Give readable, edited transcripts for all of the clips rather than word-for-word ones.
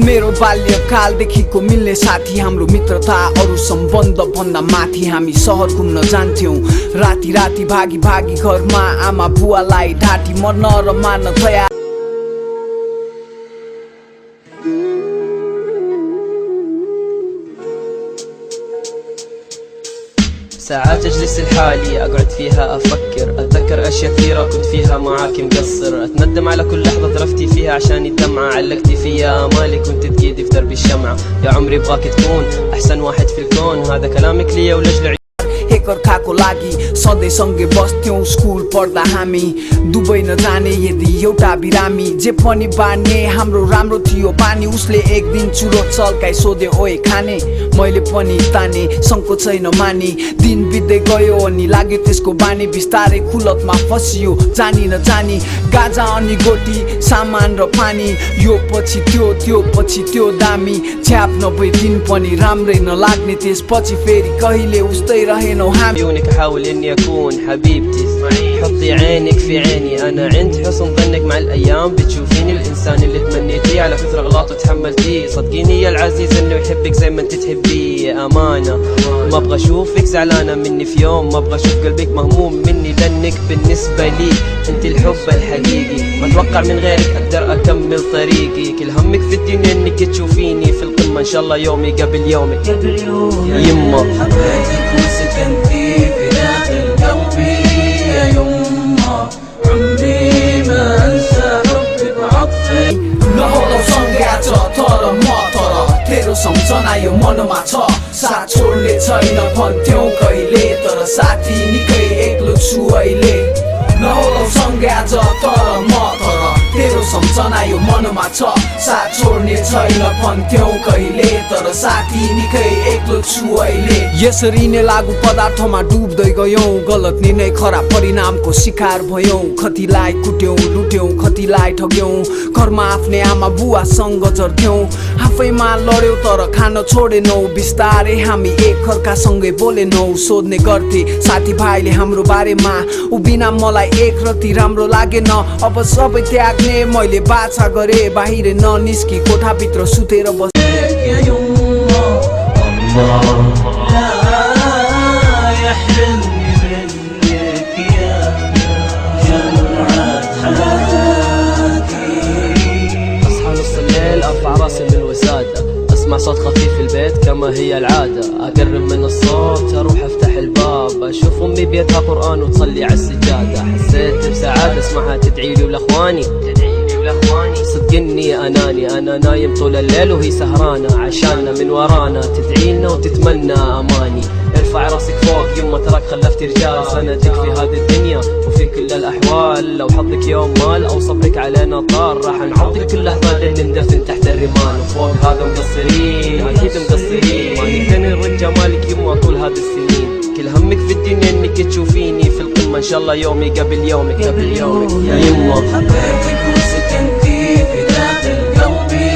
मेरो बाल्यकालदेखिको मिल्ने साथी, हाम्रो मित्रता अरू सम्बन्ध भन्दा माथि। हामी सहर घुम्न जान्थ्यौं राति राति, भागी भागी घरमा आमा बुवालाई ढाँटी मर्न र मार्न तयार। ساعات أجلس لحالي أقعد فيها أفكر، أتذكر أشياء كثيرة كنت فيها معاك مقصر، أتندم على كل لحظة ذرفتي فيها عشان الدمعة، علقتي فيها آمالي كنت تقيدي في درب الشمعة. يا عمري بغاك تكون أحسن واحد في الكون، هذا كلامك لي ولجل एकअर्काको लागि सधैँ सँगै बस्थ्यौं। स्कुल पढ्दा हामी दुबई नजाने यदि एउटा बिरामी, जे पनि बाँड्ने हाम्रो राम्रो थियो पानी। उसले एक दिन चुरो चल्काइ सोधे ओए खाने, मैले पनि ताने संकोचै नमानी। दिन बित्दै गयो अनि लाग्यो त्यसको बानी, बिस्तारै खुलतमा फसियो जानी नजानी। गाजा अनि गोटी सामान र पानी, यो पछि त्यो त्यो पछि त्यो दामी। छ्याप नभई दिन पनि राम्रै नलाग्ने, त्यसपछि फेरि कहिले उस्तै रहेनौ। عيونك احاول اني اكون حبيبتي، حطي عينك في عيني، انا عند حسن ظنك مع الايام بتشوفيني الانسان اللي تمنيتيه، على كثر اغلاط وتحملتيه. صدقيني يا العزيز انه يحبك زي ما انت تحبيه، امانه ما ابغى اشوفك زعلانه مني في يوم، ما ابغى اشوف قلبك مهموم مني، لانك بالنسبه لي انت الحب الحقيقي. ما اتوقع من غيرك اقدر اكمل طريقي، كل همك في الدنيا انك تشوفيني في القمه، ان شاء الله يومي قبل يومك يما. حبيتك وسكنتي في داخل قلبي يا يما، عمري ما انسى حبك وعطفك. नहोला सँगै आज तर म तर तेरो सम्झना यो मनमा छ। साथ छोड्ने छैन भन्थ्यौ कहिले, तर साथी निकै एक्लो छु अहिले। नहोला सँगै आज तर म तर तेरो सम्झना यो मनमा छ। साथ छोड्ने छैन भन्थ्यौ कहिले, तर साथी निकै एक्लो छु अहिले। यसरी नै लागु पदार्थमा डुब्दै गयौं, गलत निर्णय खराब परिणामको शिकार भयौं। कतिलाई कुट्यौं लुट्यौं, कतिलाई ठग्यौं, घरमा आफ्नै आमा बुवासँग झर्थ्यौं। आफैमा लड्यौं तर खान छोडेनौ, बिस्तारै हामी एकअर्कासँगै बोलेनौ। सोध्ने गर्थे साथीभाइले हाम्रो बारेमा, ऊ बिना मलाई एक रति राम्रो लागेन। अब सबै त्याग्ने मैले बाछा गरे, बाहिर ननिस्की कोठाभित्र सुतेर बस। اسمع صوت خفيف في البيت كما هي العادة، اقرب من الصوت اروح افتح الباب، اشوف امي بيتها قرآن وتصلي على السجادة. حسيت بسعادة اسمعها تدعيلي ولاخواني، صدقني اناني، انا نايم طول الليل وهي سهرانة عشاننا من ورانا، تدعيلنا وتتمنى اماني. ارفع راسك فوق يما تراك خلفت رجال، سندك في هذه الدنيا وفي كل الاحوال. لو حظك يوم مال او صبرك علينا طار، راح نعطيك كل لحظات اللي ندفن تحت الرمال. وفوق هذا مقصرين اكيد مقصرين، ما نقدر نرد جمالك يما طول هذه السنين. كل همك في الدنيا انك تشوفيني في القمة، ان شاء الله يومي قبل يومك قبل يومك يا يما. حبيتك وسكنتي في داخل قلبي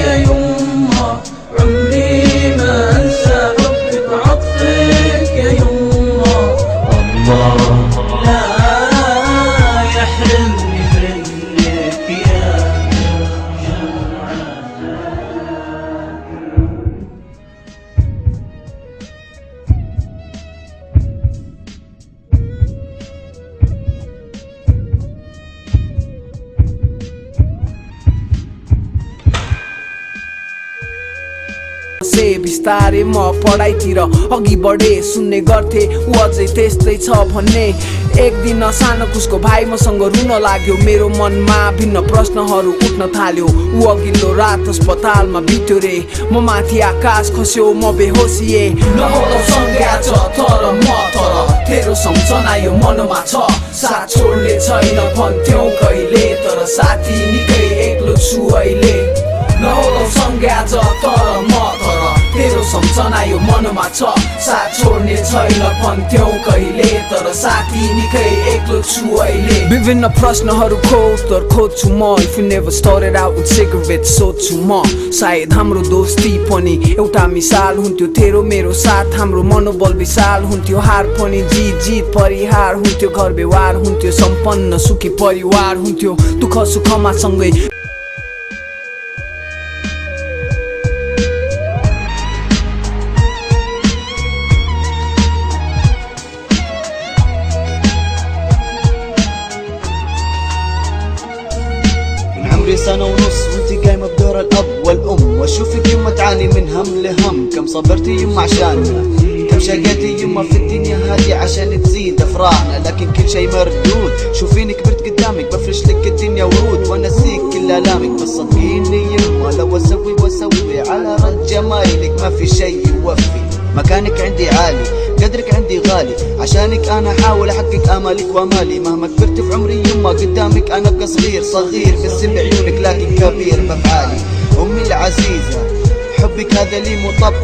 يا يما، عمري ما انسى حبك وعطفك يا يما. الله لا يحرمني منك يا बिस्तारै म पढाइतिर अघि बढे सुन्ने गर्थे ऊ अझै त्यस्तै छ भन्ने एक दिन सानो कुसको भाइ मसँग रुन लाग्यो मेरो मनमा भिन्न प्रश्नहरू उठ्न थाल्यो ऊ अघिल्लो रात अस्पतालमा बित्यो रे म माथि आकाश खस्यो म बेहोसिए नहोला संज्ञा छ तर म तर तेरो सम्झना यो मनमा छ साथ छोड्ने छैन भन्थ्यौ कहिले तर साथी निकै एक्लो छु अहिले नहोला संज्ञा छ तर म तर तेरो सम्झना यो मनमा छ साथ छोड्ने छैन भन्थ्यौ कहिले तर साथी निकै एक्लो छु अहिले विभिन्न प्रश्नहरूको उत्तर खोज्छु म if you never started out with cigarettes सोध्छु म सायद हाम्रो दोस्ती पनि एउटा मिसाल हुन्थ्यो तेरो मेरो साथ हाम्रो मनोबल विशाल हुन्थ्यो हार पनि जित परिहार हुन्थ्यो घर व्यवहार हुन्थ्यो सम्पन्न सुखी परिवार हुन्थ्यो दुःख सुखमा सँगै عمري سنة ونص وانتي قايمة بدور الأب والأم واشوفك يما تعاني من هم لهم كم صبرتي يما عشاننا كم شقيتي يما في الدنيا هذه عشان تزيد أفراحنا لكن كل شي مردود شوفيني كبرت قدامك بفرش لك الدنيا ورود وانسيك كل آلامك بس صدقيني يما لو أسوي على رد جمايلك ما في شي يوفي مكانك عندي عالي قدرك عندي غالي عشانك انا احاول احقق امالك وامالي مهما كبرت في عمري يما قدامك انا ابقى صغير في السن بعيونك لكن كبير بافعالي امي العزيزه حبك هذا لي مطب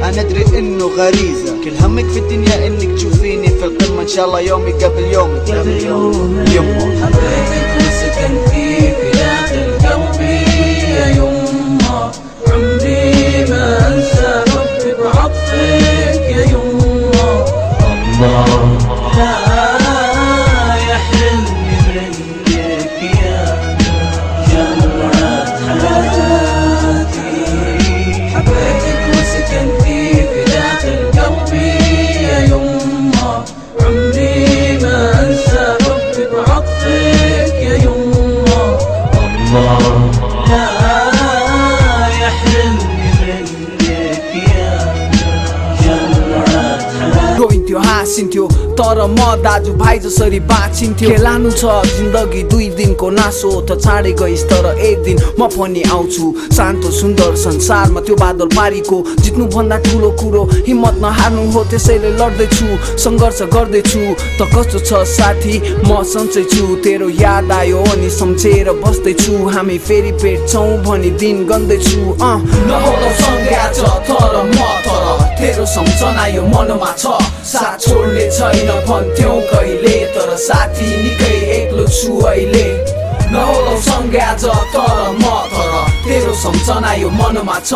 انا ادري انه غريزه كل همك في الدنيا انك تشوفيني في القمه ان شاء الله يومي قبل يومك يما حبيتك وسكنتي في داخل قلبي يا يما عمري ما انسى حبك وعطفك يا يما الله لا يحرمني منك يا جمعة حياتي حبيتك وسكنتي في داخل قلبي يا يما عمري ما انسى حبك وعطفك يا يما الله لا يحرمني منك يا جمعة حياتي रोइन्थ्यो हाँसिन्थ्यो तर म दाजु भाइ जसरी बाँचिन्थ्यो के लानु छ जिन्दगी 2 दिनको नासो त चाँडै गइस् तर एक दिन म पनि आउँछु शान्त सुन्दर संसारमा त्यो बादल पारीको जित्नु भन्दा ठुलो कुरो हिम्मत नहार्नु हो त्यसैले लड्दैछु संघर्ष गर्दैछु त कस्तो छ साथी म सन्चै छु तेरो याद आयो अनि सम्झेर बस्दैछु हामी फेरि भेट्छौँ भनी दिन गन्दैछु नहोला संज्ञा छ तर म तर तेरो सम्झना यो मनमा छ साथ छोड्ने छैन भन्थ्यौ कहिले तर साथी निकै एक्लो छु अहिले नहोला संज्ञा छ तर म तर तेरो सम्झना यो मनमा छ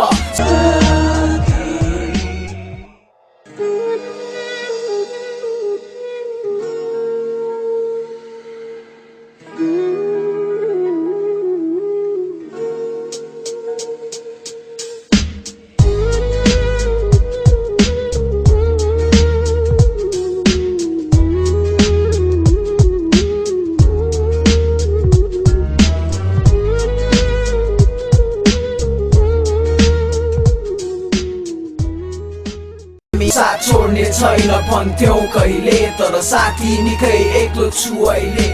साथ छोड्ने छैन भन्थ्यौ कहिले तर साथी निकै एक्लो छु अहिले